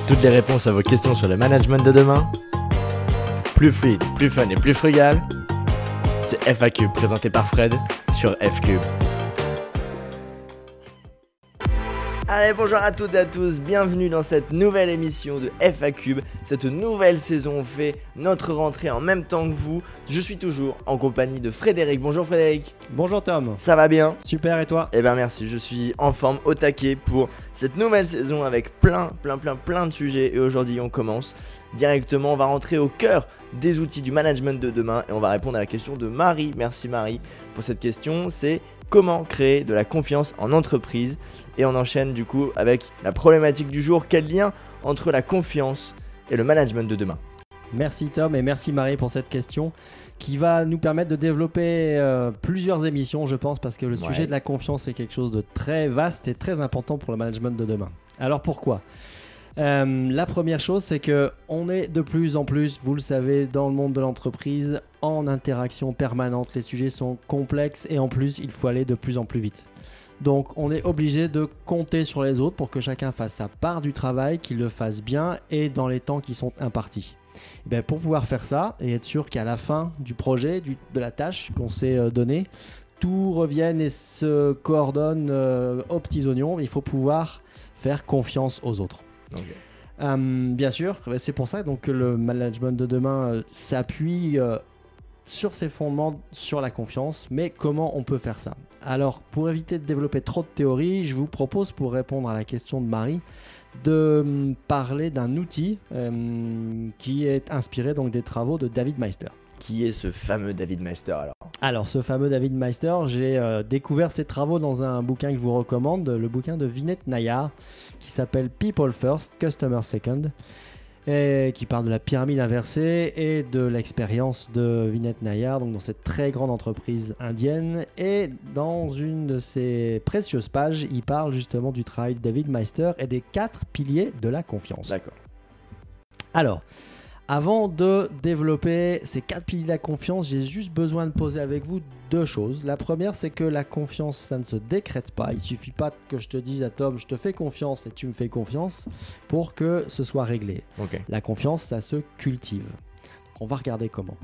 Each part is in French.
Toutes les réponses à vos questions sur le management de demain. Plus fluide, plus fun et plus frugal. C'est FAQ présenté par Fred sur FCube. Allez, bonjour à toutes et à tous, bienvenue dans cette nouvelle émission de FAQ. Cette nouvelle saison, on fait notre rentrée en même temps que vous. Je suis toujours en compagnie de Frédéric. Bonjour Frédéric. Bonjour Tom. Ça va bien? Super, et toi? Eh bien merci, je suis en forme, au taquet pour cette nouvelle saison avec plein de sujets. Et aujourd'hui on commence directement, on va rentrer au cœur des outils du management de demain. Et on va répondre à la question de Marie. Merci Marie pour cette question, c'est comment créer de la confiance en entreprise? Et on enchaîne du coup avec la problématique du jour. Quel lien entre la confiance et le management de demain? Merci Tom et merci Marie pour cette question qui va nous permettre de développer plusieurs émissions, je pense, parce que le sujet de la confiance est quelque chose de très vaste et très important pour le management de demain. Alors pourquoi? La première chose, c'est qu'on est de plus en plus, vous le savez, dans le monde de l'entreprise, en interaction permanente. Les sujets sont complexes et en plus, il faut aller de plus en plus vite. Donc, on est obligé de compter sur les autres pour que chacun fasse sa part du travail, qu'il le fasse bien et dans les temps qui sont impartis. Et bien, pour pouvoir faire ça et être sûr qu'à la fin du projet, de la tâche qu'on s'est donnée, tout revienne et se coordonne aux petits oignons, il faut pouvoir faire confiance aux autres. Okay. Bien sûr, c'est pour ça donc, que le management de demain s'appuie sur ses fondements, sur la confiance. Mais comment on peut faire ça? Alors, pour éviter de développer trop de théories, je vous propose, pour répondre à la question de Marie, de parler d'un outil qui est inspiré donc, des travaux de David Maister. Qui est ce fameux David Maister alors? Alors, ce fameux David Maister, j'ai découvert ses travaux dans un bouquin que je vous recommande, le bouquin de Vinay Nayar, qui s'appelle People First, Customer Second, et qui parle de la pyramide inversée et de l'expérience de Vinay Nayar, donc dans cette très grande entreprise indienne. Et dans une de ses précieuses pages, il parle justement du travail de David Maister et des 4 piliers de la confiance. D'accord. Alors, avant de développer ces 4 piliers de la confiance, j'ai juste besoin de poser avec vous 2 choses. La première, c'est que la confiance, ça ne se décrète pas. Il ne suffit pas que je te dise à Tom, je te fais confiance et tu me fais confiance pour que ce soit réglé. Okay. La confiance, ça se cultive. Donc, on va regarder comment.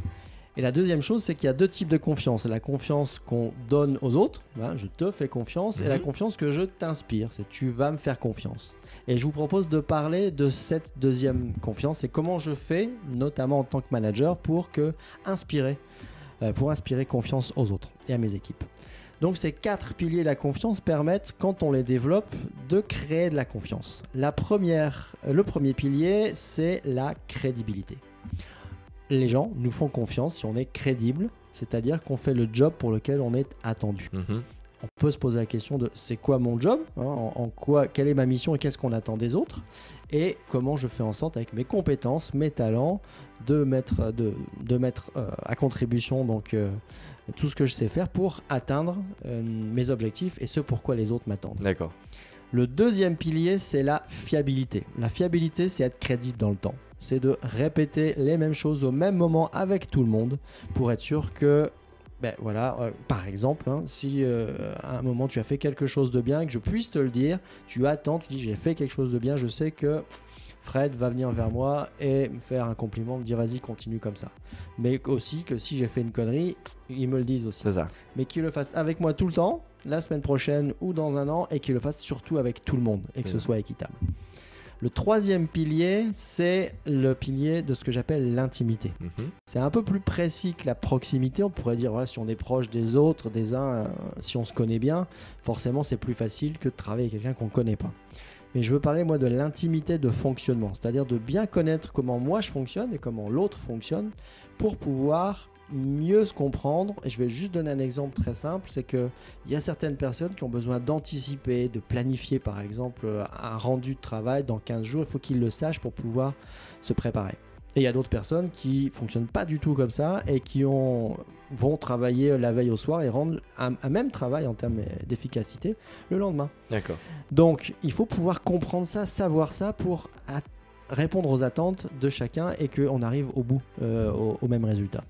Et la deuxième chose, c'est qu'il y a 2 types de confiance. La confiance qu'on donne aux autres, hein, je te fais confiance, et la confiance que je t'inspire, c'est tu vas me faire confiance. Et je vous propose de parler de cette deuxième confiance et comment je fais, notamment en tant que manager, pour inspirer confiance aux autres et à mes équipes. Donc ces 4 piliers de la confiance permettent, quand on les développe, de créer de la confiance. Le premier pilier, c'est la crédibilité. Les gens nous font confiance si on est crédible, c'est-à-dire qu'on fait le job pour lequel on est attendu. On peut se poser la question de c'est quoi mon job, hein, quelle est ma mission et qu'est-ce qu'on attend des autres, et comment je fais en sorte avec mes compétences, mes talents, de mettre à contribution donc, tout ce que je sais faire pour atteindre mes objectifs et ce pourquoi les autres m'attendent. D'accord. Le deuxième pilier, c'est la fiabilité. La fiabilité, c'est être crédible dans le temps. C'est de répéter les mêmes choses au même moment avec tout le monde pour être sûr que, par exemple, hein, si à un moment tu as fait quelque chose de bien et que je puisse te le dire, tu attends, tu dis j'ai fait quelque chose de bien, je sais que Fred va venir vers moi et me faire un compliment, me dire vas-y continue comme ça. Mais aussi que si j'ai fait une connerie, ils me le disent aussi. C'est ça. Mais qu'ils le fassent avec moi tout le temps, la semaine prochaine ou dans un an, et qu'ils le fassent surtout avec tout le monde et que ce soit équitable. Le troisième pilier, c'est le pilier de ce que j'appelle l'intimité. C'est un peu plus précis que la proximité. On pourrait dire, voilà, si on est proche des autres, des uns, si on se connaît bien, forcément c'est plus facile que de travailler avec quelqu'un qu'on ne connaît pas. Mais je veux parler moi de l'intimité de fonctionnement, c'est-à-dire de bien connaître comment moi je fonctionne et comment l'autre fonctionne pour pouvoir mieux se comprendre. Et je vais juste donner un exemple très simple, c'est qu'il y a certaines personnes qui ont besoin d'anticiper, de planifier par exemple un rendu de travail dans 15 jours, il faut qu'ils le sachent pour pouvoir se préparer. Et il y a d'autres personnes qui ne fonctionnent pas du tout comme ça et qui vont travailler la veille au soir et rendre un même travail en termes d'efficacité le lendemain. D'accord. Donc il faut pouvoir comprendre ça, savoir ça pour répondre aux attentes de chacun et qu'on arrive au bout, au même résultat.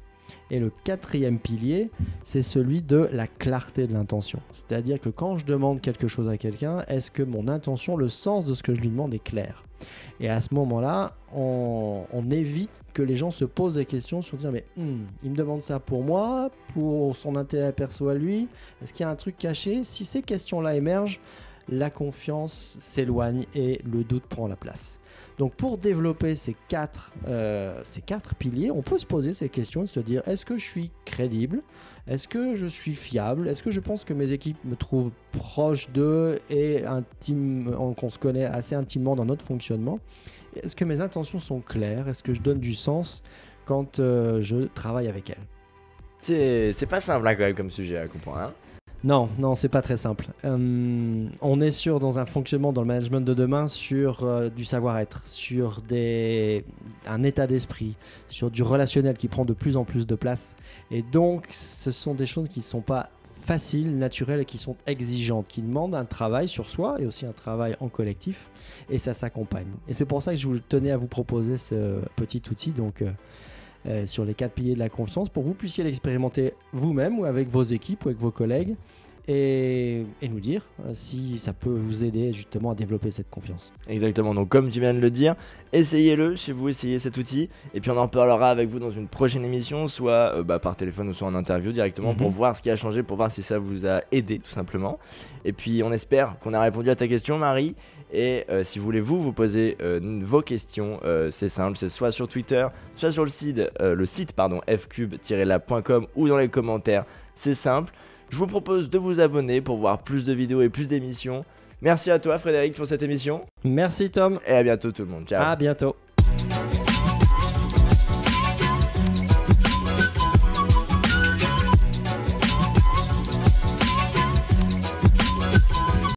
Et le quatrième pilier, c'est celui de la clarté de l'intention. C'est-à-dire que quand je demande quelque chose à quelqu'un, est-ce que mon intention, le sens de ce que je lui demande est clair? Et à ce moment-là, on évite que les gens se posent des questions sur dire mais il me demande ça pour moi, pour son intérêt perso à lui, est-ce qu'il y a un truc caché? Si ces questions-là émergent, la confiance s'éloigne et le doute prend la place. Donc pour développer ces quatre piliers, on peut se poser ces questions et se dire est-ce que je suis crédible? Est-ce que je suis fiable? Est-ce que je pense que mes équipes me trouvent proche d'eux et qu'on se connaît assez intimement dans notre fonctionnement? Est-ce que mes intentions sont claires? Est-ce que je donne du sens quand je travaille avec elles? C'est pas simple là, quand même comme sujet à comprendre. Hein. Non, c'est pas très simple. On est dans un fonctionnement dans le management de demain sur du savoir-être, sur un état d'esprit, sur du relationnel qui prend de plus en plus de place. Et donc, ce sont des choses qui ne sont pas faciles, naturelles et qui sont exigeantes, qui demandent un travail sur soi et aussi un travail en collectif. Et ça s'accompagne. Et c'est pour ça que je tenais à vous proposer ce petit outil. Donc, sur les 4 piliers de la confiance pour que vous puissiez l'expérimenter vous-même ou avec vos équipes ou avec vos collègues et nous dire si ça peut vous aider justement à développer cette confiance. Exactement, donc comme tu viens de le dire, essayez-le chez vous, essayez cet outil et puis on en reparlera avec vous dans une prochaine émission, soit par téléphone ou soit en interview directement pour voir ce qui a changé, pour voir si ça vous a aidé tout simplement. Et puis on espère qu'on a répondu à ta question Marie. Et si vous voulez vous poser vos questions, c'est simple, c'est soit sur Twitter, soit sur le site fcube-lab.com ou dans les commentaires, c'est simple. Je vous propose de vous abonner pour voir plus de vidéos et plus d'émissions. Merci à toi Frédéric pour cette émission. Merci Tom. Et à bientôt tout le monde, ciao. À bientôt.